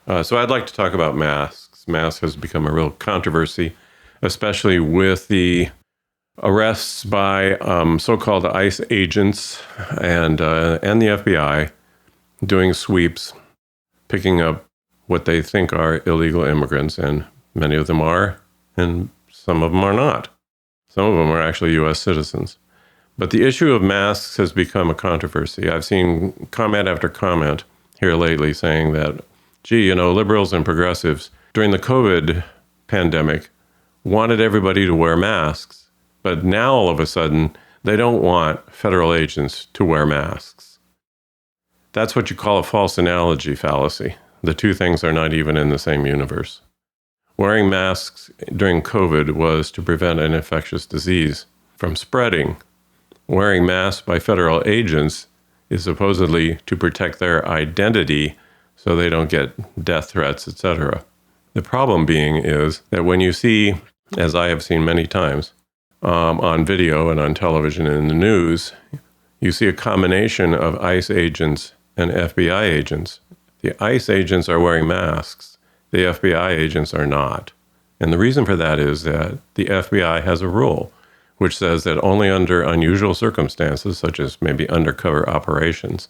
So I'd like to talk about masks. Masks has become a real controversy, especially with the arrests by so-called ICE agents and the FBI doing sweeps, picking up what they think are illegal immigrants, and many of them are, and some of them are not. Some of them are actually U.S. citizens. But the issue of masks has become a controversy. I've seen comment after comment here lately saying that, gee, liberals and progressives during the COVID pandemic wanted everybody to wear masks, but now all of a sudden they don't want federal agents to wear masks. That's what you call a false analogy fallacy. The two things are not even in the same universe. Wearing masks during COVID was to prevent an infectious disease from spreading. Wearing masks by federal agents is supposedly to protect their identity so they don't get death threats, etc. The problem being is that when you see, as I have seen many times, on video and on television and in the news, you see a combination of ICE agents and FBI agents. The ICE agents are wearing masks. The FBI agents are not. And the reason for that is that the FBI has a rule which says that only under unusual circumstances, such as maybe undercover operations,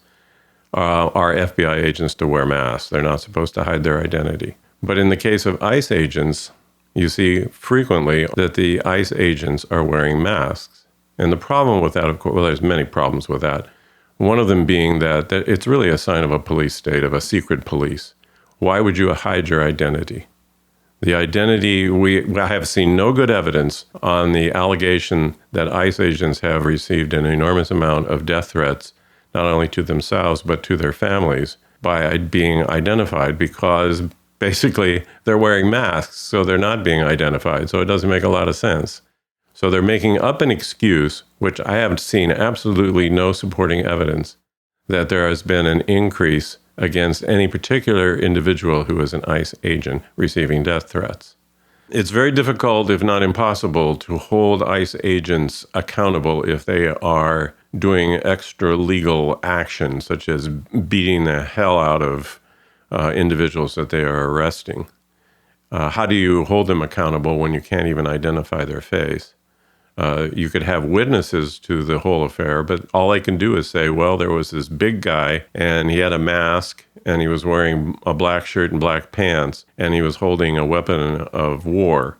are FBI agents to wear masks. They're not supposed to hide their identity. But in the case of ICE agents, you see frequently that the ICE agents are wearing masks. And the problem with that, of course, well, there's many problems with that. One of them being that it's really a sign of a police state, of a secret police. Why would you hide your identity? The identity, I have seen no good evidence on the allegation that ICE agents have received an enormous amount of death threats, not only to themselves, but to their families, by being identified, because basically they're wearing masks, so they're not being identified. So it doesn't make a lot of sense. So they're making up an excuse, which I have seen absolutely no supporting evidence, that there has been an increase against any particular individual who is an ICE agent receiving death threats. It's very difficult, if not impossible, to hold ICE agents accountable if they are doing extra legal action, such as beating the hell out of individuals that they are arresting. How do you hold them accountable when you can't even identify their face? You could have witnesses to the whole affair, but all they can do is say, well, there was this big guy and he had a mask and he was wearing a black shirt and black pants and he was holding a weapon of war.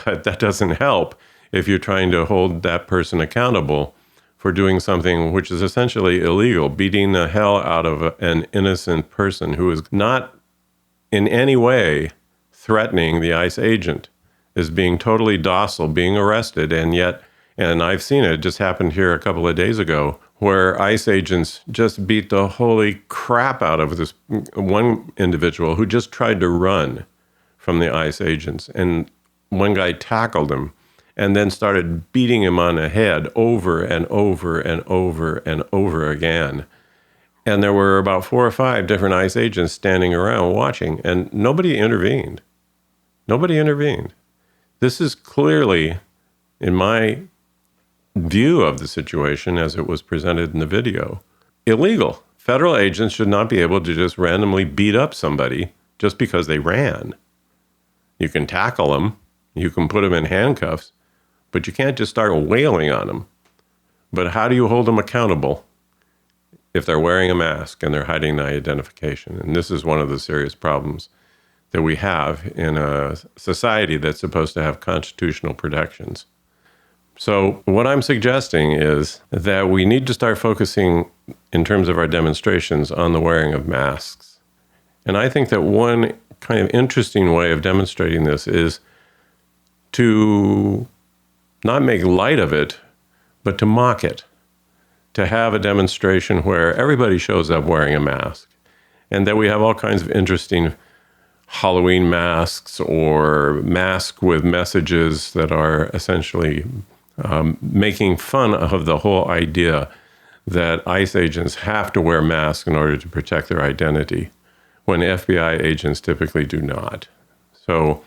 But that doesn't help if you're trying to hold that person accountable for doing something which is essentially illegal, beating the hell out of an innocent person who is not in any way threatening the ICE agent, is being totally docile, being arrested, and I've seen it just happened here a couple of days ago, where ICE agents just beat the holy crap out of this one individual who just tried to run from the ICE agents. And one guy tackled him and then started beating him on the head over and over and over and over again. And there were about 4 or 5 different ICE agents standing around watching, and nobody intervened. Nobody intervened. This is clearly, in my view of the situation as it was presented in the video, illegal. Federal agents should not be able to just randomly beat up somebody just because they ran. You can tackle them, you can put them in handcuffs, but you can't just start wailing on them. But how do you hold them accountable if they're wearing a mask and they're hiding the identification? And this is one of the serious problems that we have in a society that's supposed to have constitutional protections. So what I'm suggesting is that we need to start focusing in terms of our demonstrations on the wearing of masks. And I think that one kind of interesting way of demonstrating this is to not make light of it, but to mock it. To have a demonstration where everybody shows up wearing a mask, and that we have all kinds of interesting Halloween masks or masks with messages that are essentially making fun of the whole idea that ICE agents have to wear masks in order to protect their identity, when FBI agents typically do not. So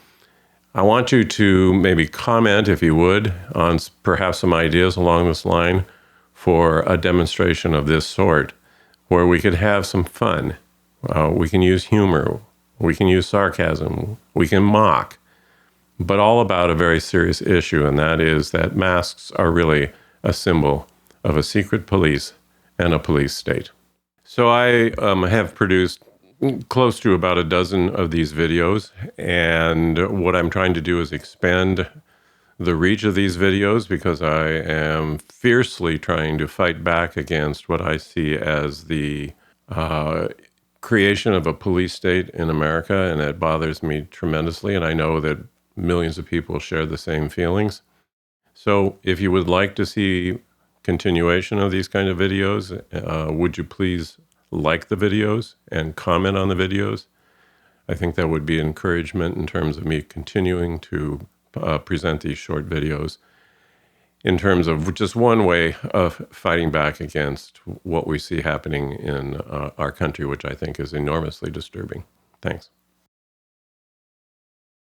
I want you to maybe comment, if you would, on perhaps some ideas along this line for a demonstration of this sort, where we could have some fun. We can use humor. we can use sarcasm, we can mock, but all about a very serious issue, and that is that masks are really a symbol of a secret police and a police state. So I have produced close to about a dozen of these videos, and what I'm trying to do is expand the reach of these videos because I am fiercely trying to fight back against what I see as the creation of a police state in America, and it bothers me tremendously, and I know that millions of people share the same feelings. So if you would like to see continuation of these kind of videos, would you please like the videos and comment on the videos? I think that would be encouragement in terms of me continuing to present these short videos in terms of just one way of fighting back against what we see happening in our country, which I think is enormously disturbing. Thanks.